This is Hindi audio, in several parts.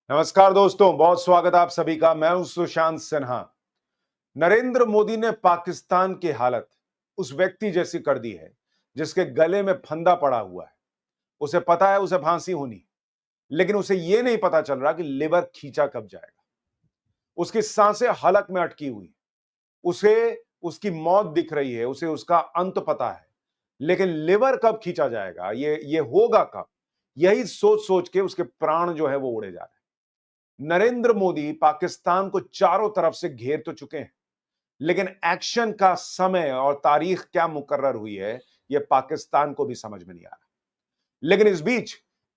नमस्कार दोस्तों, बहुत स्वागत आप सभी का। मैं हूं सुशांत सिन्हा। नरेंद्र मोदी ने पाकिस्तान की हालत उस व्यक्ति जैसी कर दी है जिसके गले में फंदा पड़ा हुआ है। उसे पता है उसे फांसी होनी, लेकिन उसे यह नहीं पता चल रहा कि लिवर खींचा कब जाएगा। उसकी सांसें हलक में अटकी हुई, उसे उसकी मौत दिख रही है, उसे उसका अंत पता है, लेकिन लिवर कब खींचा जाएगा, ये होगा कब, यही सोच सोच के उसके प्राण जो है वो उड़े जा रहे हैं। नरेंद्र मोदी पाकिस्तान को चारों तरफ से घेर तो चुके हैं, लेकिन एक्शन का समय और तारीख क्या मुकर्रर हुई है, यह पाकिस्तान को भी समझ में नहीं आ रहा। लेकिन इस बीच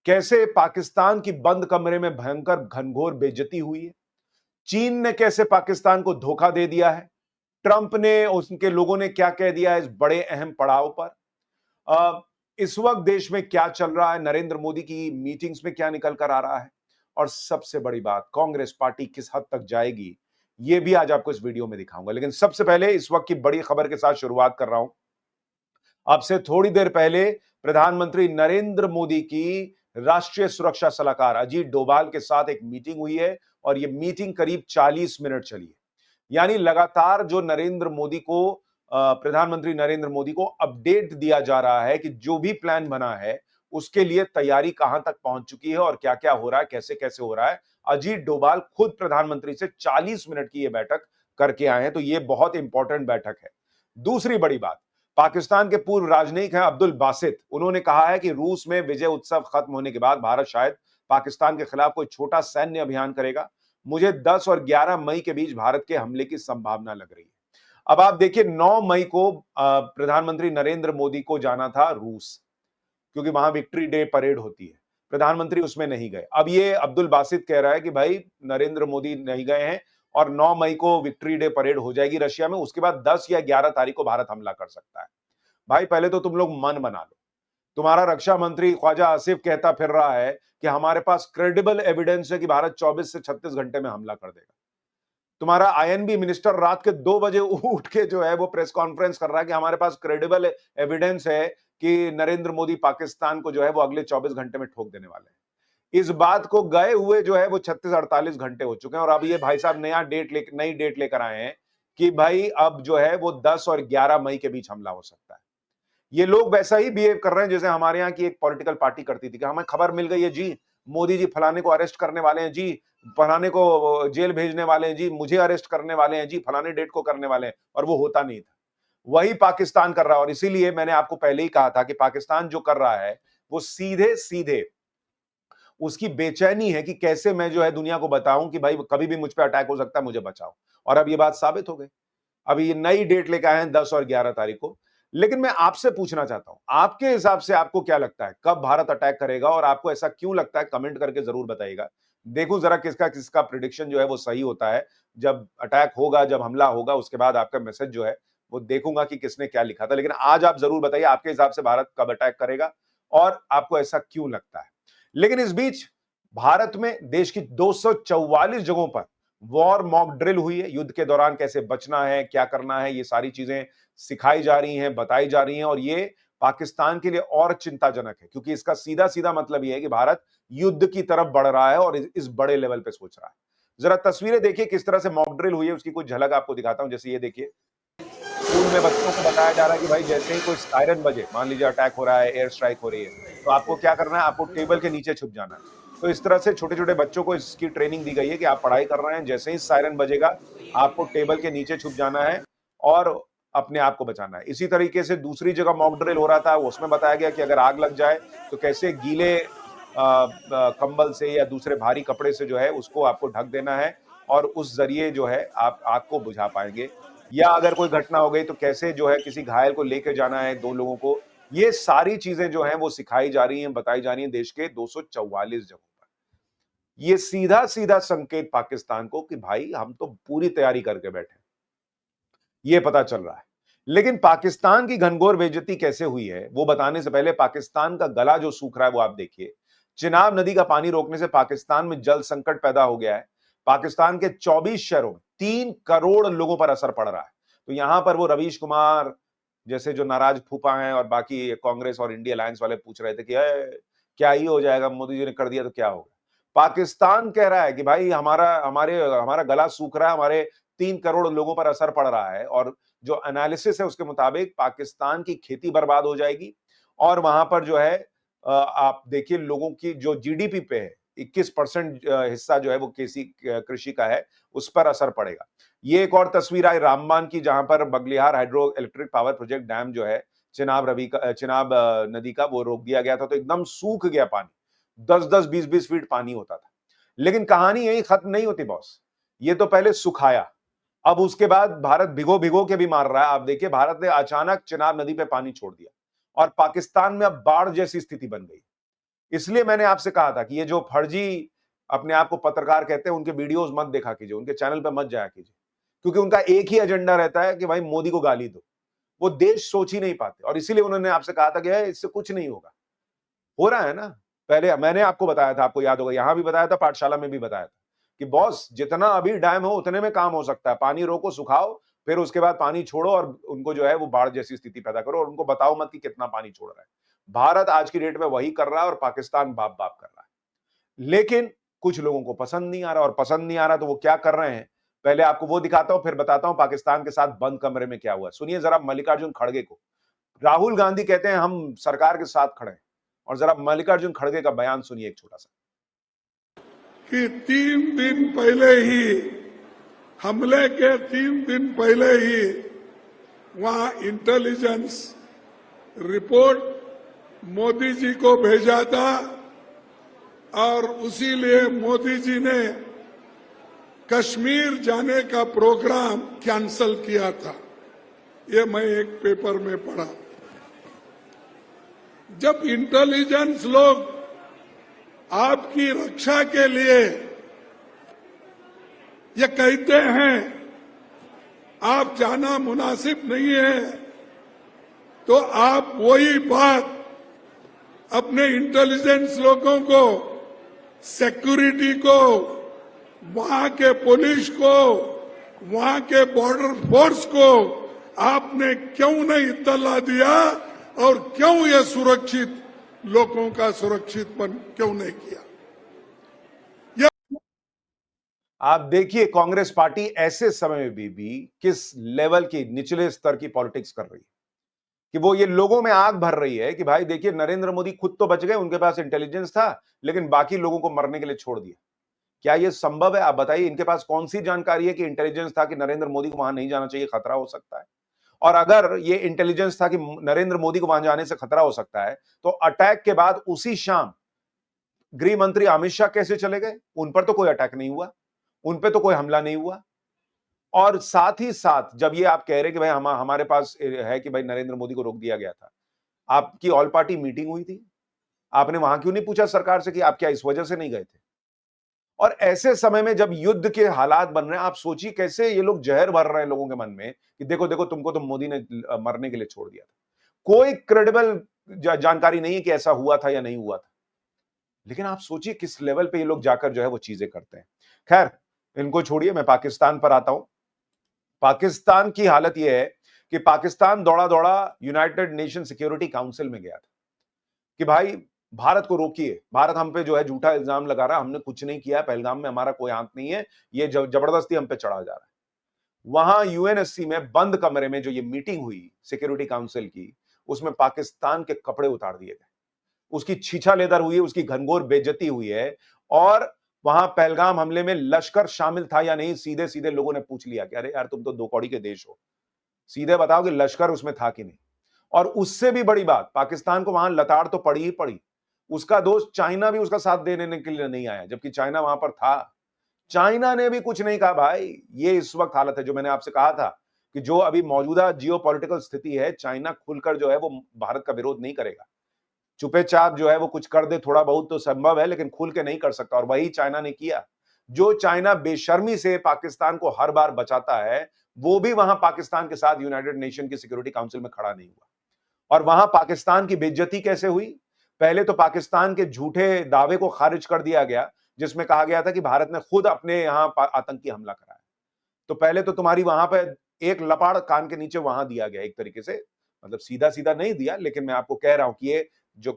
कैसे पाकिस्तान की बंद कमरे में भयंकर घनघोर बेइज्जती हुई है, चीन ने कैसे पाकिस्तान को धोखा दे दिया है, ट्रंप ने, उसके लोगों ने क्या कह दिया है इस बड़े अहम पड़ाव पर। इस वक्त देश में क्या चल रहा है, नरेंद्र मोदी की मीटिंग्स में क्या निकल कर आ रहा है, और सबसे बड़ी बात, कांग्रेस पार्टी किस हद तक जाएगी, यह भी आज आपको इस वीडियो में दिखाऊंगा। लेकिन सबसे पहले इस वक्त की बड़ी खबर के साथ शुरुआत कर रहा हूं। अब से थोड़ी देर पहले प्रधानमंत्री नरेंद्र मोदी की राष्ट्रीय सुरक्षा सलाहकार अजीत डोभाल के साथ एक मीटिंग हुई है, और यह मीटिंग करीब 40 मिनट चली है। यानी लगातार जो नरेंद्र मोदी को प्रधानमंत्री नरेंद्र मोदी को अपडेट दिया जा रहा है कि जो भी प्लान बना है उसके लिए तैयारी कहां तक पहुंच चुकी है और क्या क्या हो रहा है, कैसे कैसे हो रहा है। अजीत डोभाल खुद प्रधानमंत्री से 40 मिनट की यह बैठक करके आए हैं, तो यह बहुत इंपॉर्टेंट बैठक है। दूसरी बड़ी बात, पाकिस्तान के पूर्व राजनयिक हैं अब्दुल बासित, उन्होंने कहा है कि रूस में विजय उत्सव खत्म होने के बाद भारत शायद पाकिस्तान के खिलाफ कोई छोटा सैन्य अभियान करेगा। मुझे 10 और 11 मई के बीच भारत के हमले की संभावना लग रही है। अब आप देखिए, 9 मई को प्रधानमंत्री नरेंद्र मोदी को जाना था रूस, क्योंकि वहां विक्ट्री डे परेड होती है। प्रधानमंत्री उसमें नहीं गए। अब ये अब्दुल बासित कह रहा है कि भाई नरेंद्र मोदी नहीं गए हैं और 9 मई को विक्ट्री डे परेड हो जाएगी रशिया में, उसके बाद 10 या 11 तारीख को भारत हमला कर सकता है। भाई पहले तो तुम लोग मन बना लो। तुम्हारा रक्षा मंत्री ख्वाजा आसिफ कहता फिर रहा है कि हमारे पास क्रेडिबल एविडेंस है कि भारत 24 से 36 घंटे में हमला कर देगा। तुम्हारा आईएनबी मिनिस्टर रात के 2 बजे उठ के जो है वो प्रेस कॉन्फ्रेंस कर रहा है कि हमारे पास क्रेडिबल एविडेंस है कि नरेंद्र मोदी पाकिस्तान को जो है वो अगले 24 घंटे में ठोक देने वाले हैं। इस बात को गए हुए जो है वो 36-48 घंटे हो चुके हैं, और अब ये भाई साहब नई डेट लेकर आए हैं कि भाई अब जो है वो 10 और 11 मई के बीच हमला हो सकता है। ये लोग वैसा ही बिहेव कर रहे हैं जैसे हमारे यहाँ की एक पॉलिटिकल पार्टी करती थी कि हमें खबर मिल गई है जी, मोदी जी फलाने को अरेस्ट करने वाले हैं जी, फलाने को जेल भेजने वाले हैं जी, मुझे अरेस्ट करने वाले हैं जी, फलाने डेट को करने वाले हैं, और वो होता नहीं था। वही पाकिस्तान कर रहा है, और इसीलिए मैंने आपको पहले ही कहा था कि पाकिस्तान जो कर रहा है वो सीधे सीधे उसकी बेचैनी है कि कैसे मैं जो है दुनिया को बताऊं कि भाई कभी भी मुझ पे अटैक हो सकता है, मुझे बचाओ। और अब ये बात साबित हो गई। अभी ये नई डेट लेकर आए हैं 10 और 11 तारीख को। लेकिन मैं आपसे पूछना चाहता हूं, आपके हिसाब से आपको क्या लगता है कब भारत अटैक करेगा, और आपको ऐसा क्यों लगता है, कमेंट करके जरूर बताइएगा। देखूं जरा किसका किसका प्रिडिक्शन जो है वो सही होता है। जब अटैक होगा, जब हमला होगा, उसके बाद आपका मैसेज जो है वो देखूंगा कि किसने क्या लिखा था। लेकिन आज आप जरूर बताइए आपके हिसाब से भारत कब अटैक करेगा और आपको ऐसा क्यों लगता है। लेकिन इस बीच भारत में देश की 244 जगहों पर वॉर मॉक ड्रिल हुई है। युद्ध के दौरान कैसे बचना है, क्या करना है, ये सारी चीजें सिखाई जा रही हैं, बताई जा रही हैं, और ये पाकिस्तान के लिए और चिंताजनक है, क्योंकि इसका सीधा सीधा मतलब ये है कि भारत युद्ध की तरफ बढ़ रहा है और इस बड़े लेवल पे सोच रहा है। जरा तस्वीरें देखिए किस तरह से मॉक ड्रिल हुई है, उसकी कुछ झलक आपको दिखाता हूं। जैसे ये देखिए, स्कूल में बच्चों को बताया जा रहा है कि भाई जैसे ही कोई सायरन बजे, मान लीजिए अटैक हो रहा है, एयर स्ट्राइक हो रही है, तो आपको क्या करना है, आपको टेबल के नीचे छुप जाना है। तो इस तरह से छोटे छोटे बच्चों को इसकी ट्रेनिंग दी गई है कि आप पढ़ाई कर रहे हैं, जैसे ही सायरन बजेगा आपको टेबल के नीचे छुप जाना है और अपने आप को बचाना है। इसी तरीके से दूसरी जगह मॉक ड्रिल हो रहा था, उसमें बताया गया कि अगर आग लग जाए तो कैसे गीले कंबल से या दूसरे भारी कपड़े से जो है उसको आपको ढक देना है, और उस जरिए जो है आप आग को बुझा पाएंगे। या अगर कोई घटना हो गई तो कैसे जो है किसी घायल को लेके जाना है, 2 लोगों को। ये सारी चीजें जो हैं वो सिखाई जा रही हैं, बताई जा रही हैं देश के 244 जगहों पर। ये सीधा-सीधा संकेत पाकिस्तान को कि भाई हम तो पूरी तैयारी करके बैठे हैं, ये पता चल रहा है। लेकिन पाकिस्तान की घनघोर बेइज्जती कैसे हुई है, वो बताने से पहले पाकिस्तान का गला जो सूख रहा है वो आप देखिए। चिनाब नदी का पानी रोकने से पाकिस्तान में जल संकट पैदा हो गया है। पाकिस्तान के 24 शहरों में 3 करोड़ लोगों पर असर पड़ रहा है। तो यहां पर वो रवीश कुमार जैसे जो नाराज फूफा हैं और बाकी कांग्रेस और इंडिया अलायंस वाले पूछ रहे थे कि क्या ही हो जाएगा, मोदी जी ने कर दिया तो क्या होगा। पाकिस्तान कह रहा है कि भाई हमारा गला सूख रहा है, हमारे 3 करोड़ लोगों पर असर पड़ रहा है, और जो एनालिसिस है उसके मुताबिक पाकिस्तान की खेती बर्बाद हो जाएगी, और वहां पर जो है आप देखिए लोगों की जो जीडीपी पे है 21% हिस्सा जो है वो कृषि का है, उस पर असर पड़ेगा। ये एक और तस्वीर आई रामबान की, जहां पर Baglihar hydro electric power project dam जो है चिनाब नदी का, वो रोक दिया गया था, तो एकदम सूख गया पानी। 10-10, 20-20 फीट पानी होता था। लेकिन कहानी यही खत्म नहीं होती बॉस। ये तो पहले सुखाया, अब उसके बाद भारत भिगो भिगो के भी मार रहा है। आप देखिए भारत ने अचानक चिनाब नदी पे पानी छोड़ दिया और पाकिस्तान में अब बाढ़ जैसी स्थिति बन गई। इसलिए मैंने आपसे कहा था कि ये जो फर्जी अपने आप को पत्रकार कहते हैं, उनके वीडियोस मत देखा कीजिए, उनके चैनल पे मत जाया कीजिए, क्योंकि उनका एक ही एजेंडा रहता है कि भाई मोदी को गाली दो। वो देश सोच ही नहीं पाते, और इसीलिए उन्होंने आपसे कहा था कि इससे कुछ नहीं होगा। हो रहा है ना। पहले मैंने आपको बताया था, आपको याद होगा, यहां भी बताया था, पाठशाला में भी बताया था कि बॉस जितना अभी डैम हो उतने में काम हो सकता है। पानी रोको, सुखाओ, फिर उसके बाद पानी छोड़ो और उनको जो है वो बाढ़ जैसी स्थिति पैदा करो, और उनको बताओ मत कि कितना पानी छोड़ रहा है। भारत आज की डेट में वही कर रहा है, और पाकिस्तान बाप बाप कर रहा है। लेकिन कुछ लोगों को पसंद नहीं आ रहा, और पसंद नहीं आ रहा तो वो क्या कर रहे हैं, पहले आपको वो दिखाता हूं, फिर बताता हूं पाकिस्तान के साथ बंद कमरे में क्या हुआ। सुनिए जरा मल्लिकार्जुन खड़गे को। राहुल गांधी कहते हैं हम सरकार के साथ खड़े हैं, और जरा मल्लिकार्जुन खड़गे का बयान सुनिए एक छोटा सा। कि 3 दिन पहले ही, हमले के 3 दिन पहले ही वहां इंटेलिजेंस रिपोर्ट मोदी जी को भेजा था, और उसी लिए मोदी जी ने कश्मीर जाने का प्रोग्राम कैंसल किया था। ये मैं एक पेपर में पढ़ा। जब इंटेलिजेंस लोग आपकी रक्षा के लिए ये कहते हैं आप जाना मुनासिब नहीं है, तो आप वही बात अपने इंटेलिजेंस लोगों को, सिक्योरिटी को, वहां के पुलिस को, वहां के बॉर्डर फोर्स को आपने क्यों नहीं इत्तला दिया, और क्यों ये सुरक्षित लोगों का सुरक्षितपन क्यों नहीं किया। आप देखिए कांग्रेस पार्टी ऐसे समय में भी किस लेवल की निचले स्तर की पॉलिटिक्स कर रही है, कि वो ये लोगों में आग भर रही है कि भाई देखिए नरेंद्र मोदी खुद तो बच गए, उनके पास इंटेलिजेंस था, लेकिन बाकी लोगों को मरने के लिए छोड़ दिया। क्या ये संभव है? आप बताइए, इनके पास कौन सी जानकारी है कि इंटेलिजेंस था कि नरेंद्र मोदी को वहां नहीं जाना चाहिए, खतरा हो सकता है? और अगर ये इंटेलिजेंस था कि नरेंद्र मोदी को वहां जाने से खतरा हो सकता है, तो अटैक के बाद उसी शाम गृह मंत्री अमित शाह कैसे चले गए? उन पर तो कोई अटैक नहीं हुआ, उन पे तो कोई हमला नहीं हुआ। और साथ ही साथ जब ये आप कह रहे कि भाई हमारे पास है कि भाई नरेंद्र मोदी को रोक दिया गया था, आपकी ऑल पार्टी मीटिंग हुई थी, आपने वहां क्यों नहीं पूछा सरकार से कि आप क्या इस वजह से नहीं गए थे? और ऐसे समय में जब युद्ध के हालात बन रहे हैं, आप सोचिए कैसे ये लोग जहर भर रहे हैं लोगों के मन में कि देखो देखो तुमको तो मोदी ने मरने के लिए छोड़ दिया था। कोई क्रेडिबल जानकारी नहीं है कि ऐसा हुआ था या नहीं हुआ था। लेकिन आप सोचिए किस लेवल पे ये लोग जाकर जो है वो चीजें करते हैं। खैर, इनको छोड़िए, मैं पाकिस्तान पर आता हूं। पाकिस्तान की हालत यह है कि पाकिस्तान दौड़ा दौड़ा यूनाइटेड नेशन सिक्योरिटी काउंसिल में गया था कि भाई भारत को रोकिए, भारत हम पे जो है झूठा इल्जाम लगा रहा है, हमने कुछ नहीं किया, पहलगाम में हमारा कोई हाथ नहीं है, ये जबरदस्ती हम पे चढ़ा जा रहा है। वहां यूएनएससी में बंद कमरे में जो ये मीटिंग हुई सिक्योरिटी काउंसिल की, उसमें पाकिस्तान के कपड़े उतार दिए गए, उसकी छीछा लेदर हुई है, उसकी घनघोर बेइज्जती हुई है। और वहां पहलगाम हमले में लश्कर शामिल था या नहीं, सीधे सीधे लोगों ने पूछ लिया कि अरे यार तुम तो दो कौड़ी के देश हो, सीधे बताओ कि लश्कर उसमें था कि नहीं। और उससे भी बड़ी बात, पाकिस्तान को वहां लताड़ तो पड़ी ही पड़ी। उसका दोस्त चाइना भी उसका साथ देने के लिए नहीं आया, जबकि चाइना वहां पर था। चाइना ने भी कुछ नहीं कहा। भाई ये इस वक्त हालत है जो मैंने आपसे कहा था कि जो अभी मौजूदा जियोपॉलिटिकल स्थिति है, चाइना खुलकर जो है वो भारत का विरोध नहीं करेगा। चुपेचाप जो है वो कुछ कर दे, थोड़ा बहुत तो संभव है, लेकिन खुल के नहीं कर सकता, और वही चाइना ने किया। जो चाइना बेशर्मी से पाकिस्तान को हर बार बचाता है, वो भी वहां पाकिस्तान के साथ यूनाइटेड नेशन की सिक्योरिटी काउंसिल में खड़ा नहीं हुआ। और वहां पाकिस्तान की बेइज्जती कैसे हुई? पहले तो पाकिस्तान के झूठे दावे को खारिज कर दिया गया, जिसमें कहा गया था कि भारत ने खुद अपने यहां आतंकी हमला कराया। तो पहले तो तुम्हारी वहां पे एक लपाड़ कान के नीचे वहां दिया गया, एक तरीके से, मतलब सीधा सीधा नहीं दिया, लेकिन मैं आपको कह रहा हूं कि ये जो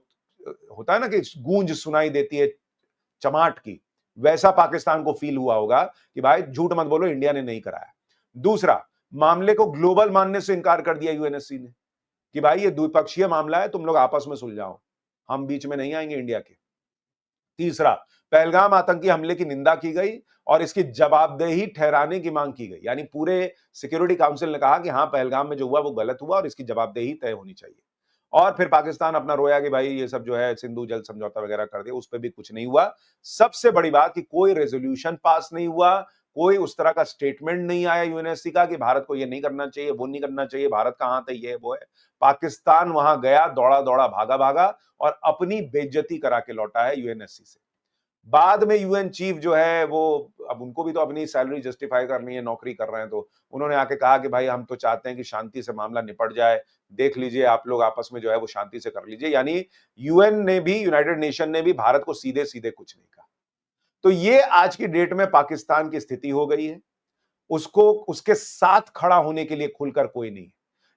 होता है ना कि गूंज सुनाई देती है चमाट की, वैसा पाकिस्तान को फील हुआ होगा कि भाई झूठ मत बोलो, इंडिया ने नहीं कराया। दूसरा, मामले को ग्लोबल मानने से इंकार कर दिया यूएनएससी ने कि भाई ये द्विपक्षीय मामला है, तुम लोग आपस में सुलझाओ, हम बीच में नहीं आएंगे इंडिया के। तीसरा, पहलगाम आतंकी हमले की निंदा की गई और इसकी जवाबदेही ठहराने की मांग की गई, यानी पूरे सिक्योरिटी काउंसिल ने कहा कि हां, पहलगाम में जो हुआ वो गलत हुआ और इसकी जवाबदेही तय होनी चाहिए। और फिर पाकिस्तान अपना रोया कि भाई ये सब जो है सिंधु जल समझौता वगैरह कर दिया, उस पर भी कुछ नहीं हुआ। सबसे बड़ी बात कि कोई रेजोल्यूशन पास नहीं हुआ, कोई उस तरह का स्टेटमेंट नहीं आया यूएनएससी का कि भारत को ये नहीं करना चाहिए, वो नहीं करना चाहिए, भारत का हाथ है, ये है, वो है। पाकिस्तान वहां गया, दौड़ा दौड़ा भागा भागा और अपनी बेइज्जती करा के लौटा है यूएनएससी से। बाद में यूएन चीफ जो है वो, अब उनको भी तो अपनी सैलरी जस्टिफाई करनी है, नौकरी कर रहे हैं, तो उन्होंने आके कहा कि भाई हम तो चाहते हैं कि शांति से मामला निपट जाए, देख लीजिए आप लोग आपस में जो है वो शांति से कर लीजिए। यानी यूएन ने भी, यूनाइटेड नेशन ने भी भारत को सीधे सीधे कुछ नहीं कहा। तो ये आज की डेट में पाकिस्तान की स्थिति हो गई है। उसको उसके साथ खड़ा होने के लिए खुलकर कोई नहीं है,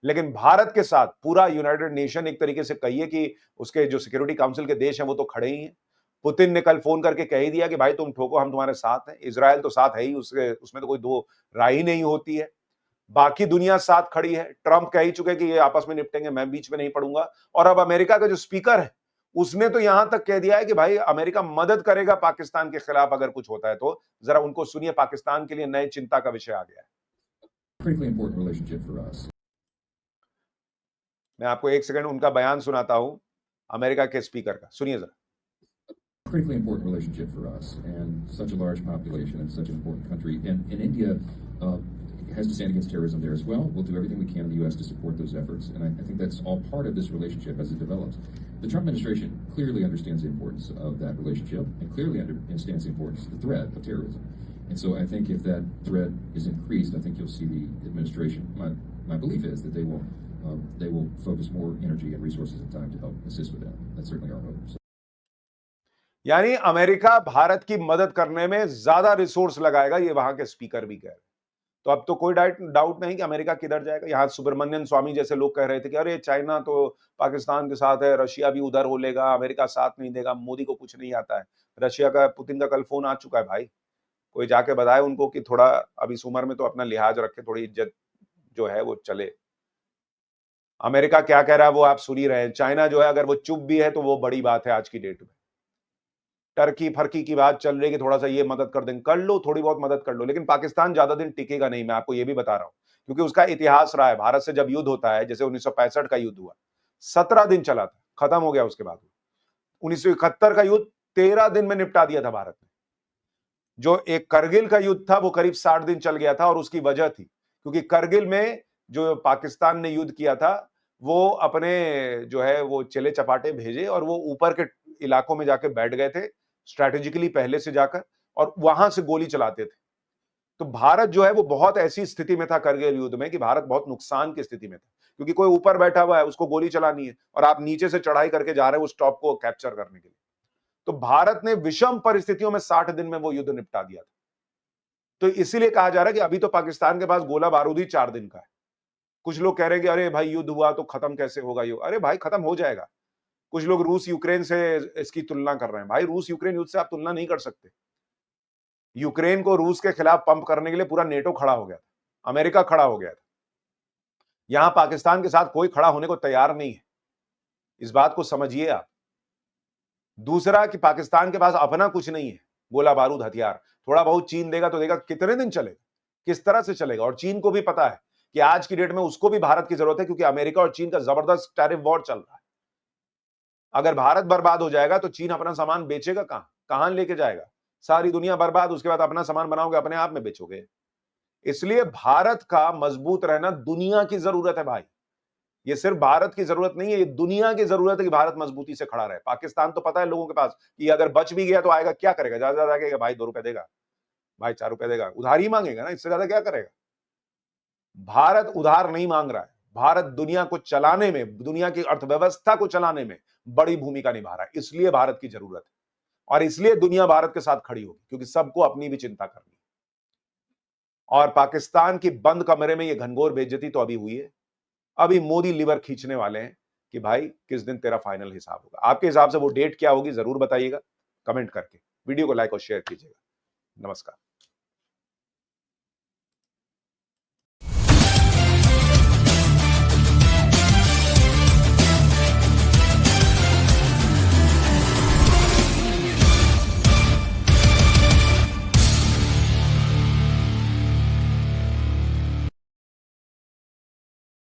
लेकिन भारत के साथ पूरा यूनाइटेड नेशन, एक तरीके से कहिए कि उसके जो सिक्योरिटी काउंसिल के देश हैं वो तो खड़े ही हैं। पुतिन ने कल फोन करके कह ही दिया कि भाई तुम ठोको, हम तुम्हारे साथ हैं। इजराइल तो साथ है ही, उसमें तो कोई दो राय ही नहीं होती है। बाकी दुनिया साथ खड़ी है। ट्रंप कह ही चुके कि ये आपस में निपटेंगे, मैं बीच में नहीं पड़ूंगा। और अब अमेरिका का जो स्पीकर है उसने तो यहां तक कह दिया है कि भाई अमेरिका मदद करेगा पाकिस्तान के खिलाफ अगर कुछ होता है तो। जरा उनको सुनिए, पाकिस्तान के लिए नए चिंता का विषय आ गया है। critically important relationship for us. मैं आपको एक सेकंड उनका बयान सुनाता हूं, अमेरिका के स्पीकर का, सुनिए जरा। Critically important relationship for us, and such a large population and such an important country. And India has to stand against terrorism there as well. We'll do everything we can in the U.S. to support those efforts, and I think that's all part of this relationship as it develops. The Trump administration clearly understands the importance of that relationship and clearly understands the importance of the threat of terrorism. And so I think if that threat is increased, I think you'll see the administration. My belief is that they will focus more energy and resources and time to help assist with that. That's certainly our hope. यानी अमेरिका भारत की मदद करने में ज्यादा रिसोर्स लगाएगा, ये वहां के स्पीकर भी कह रहे हैं। तो अब तो कोई डाउट नहीं कि अमेरिका किधर जाएगा। यहां सुब्रमण्यन स्वामी जैसे लोग कह रहे थे कि अरे चाइना तो पाकिस्तान के साथ है, रशिया भी उधर हो लेगा, अमेरिका साथ नहीं देगा, मोदी को कुछ नहीं आता है। रशिया का, पुतिन का कल फोन आ चुका है भाई, कोई जाके बताए उनको कि थोड़ा अब इस उम्र में तो अपना लिहाज रखे, थोड़ी इज्जत जो है वो चले। अमेरिका क्या कह रहा है वो आप सुन ही रहे हैं। चाइना जो है अगर वो चुप भी है तो वो बड़ी बात है आज की डेट में। टर्की फर्की की बात चल रही है कि थोड़ा सा ये मदद कर देंगे, कर लो, थोड़ी बहुत मदद कर लो, लेकिन पाकिस्तान ज्यादा दिन टिकेगा नहीं, मैं आपको ये भी बता रहा हूं, क्योंकि उसका इतिहास रहा है। भारत से जब युद्ध होता है, जैसे 1965 का युद्ध हुआ, 17 दिन चला था, खत्म हो गया उसके बाद। 1971 का युद्ध 13 दिन में निपटा दिया था भारत ने। जो एक करगिल का युद्ध था वो करीब 60 दिन चल गया था, और उसकी वजह थी क्योंकि करगिल में जो पाकिस्तान ने युद्ध किया था वो अपने जो है वो चले चपाटे भेजे और वो ऊपर के इलाकों में जाके बैठ गए थे स्ट्रैटेजिकली पहले से जाकर, और वहां से गोली चलाते थे। तो भारत जो है वो बहुत ऐसी स्थिति में था करगिल युद्ध में कि भारत बहुत नुकसान की स्थिति में था, क्योंकि कोई ऊपर बैठा हुआ है, उसको गोली चलानी है और आप नीचे से चढ़ाई करके जा रहे हो उस टॉप को कैप्चर करने के लिए। तो भारत ने विषम परिस्थितियों में 60 दिन में वो युद्ध निपटा दिया था। तो इसीलिए कहा जा रहा है कि अभी तो पाकिस्तान के पास गोला बारूद ही 4 दिन का है। कुछ लोग कह रहे हैं कि अरे भाई युद्ध हुआ तो खत्म कैसे होगा युद्ध? अरे भाई खत्म हो जाएगा। कुछ लोग रूस यूक्रेन से इसकी तुलना कर रहे हैं। भाई रूस यूक्रेन युद्ध से आप तुलना नहीं कर सकते। यूक्रेन को रूस के खिलाफ पंप करने के लिए पूरा नेटो खड़ा हो गया था, अमेरिका खड़ा हो गया था। यहां पाकिस्तान के साथ कोई खड़ा होने को तैयार नहीं है, इस बात को समझिए आप। दूसरा कि पाकिस्तान के पास अपना कुछ नहीं है, गोला बारूद हथियार। थोड़ा बहुत चीन देगा तो देगा, कितने दिन चलेगा, किस तरह से चलेगा? और चीन को भी पता है कि आज की डेट में उसको भी भारत की जरूरत है, क्योंकि अमेरिका और चीन का जबरदस्त टैरिफ वॉर चल रहा है। अगर भारत बर्बाद हो जाएगा तो चीन अपना सामान बेचेगा कहां, कहां लेके जाएगा? सारी दुनिया बर्बाद, उसके बाद अपना सामान बनाओगे, अपने आप में बेचोगे। इसलिए भारत का मजबूत रहना दुनिया की जरूरत है भाई। ये सिर्फ भारत की जरूरत नहीं है, ये दुनिया की जरूरत है कि भारत मजबूती से खड़ा रहे। पाकिस्तान तो पता है लोगों के पास कि अगर बच भी गया तो आएगा, क्या करेगा? ज्यादा ज्यादा आएगा, भाई 2 रुपए देगा, भाई 4 रुपए देगा, उधार ही मांगेगा ना, इससे ज्यादा क्या करेगा? भारत उधार नहीं मांग रहा है। भारत दुनिया को चलाने में, दुनिया की अर्थव्यवस्था को चलाने में बड़ी भूमिका निभा रहा है। इसलिए भारत की जरूरत है और इसलिए दुनिया भारत के साथ खड़ी होगी, क्योंकि सबको अपनी भी चिंता करनी है। और पाकिस्तान की बंद कमरे में यह घनघोर बेइज्जती तो अभी हुई है। अभी मोदी लीवर खींचने वाले हैं कि भाई किस दिन तेरा फाइनल हिसाब होगा। आपके हिसाब से वो डेट क्या होगी, जरूर बताइएगा कमेंट करके। वीडियो को लाइक और शेयर कीजिएगा। नमस्कार।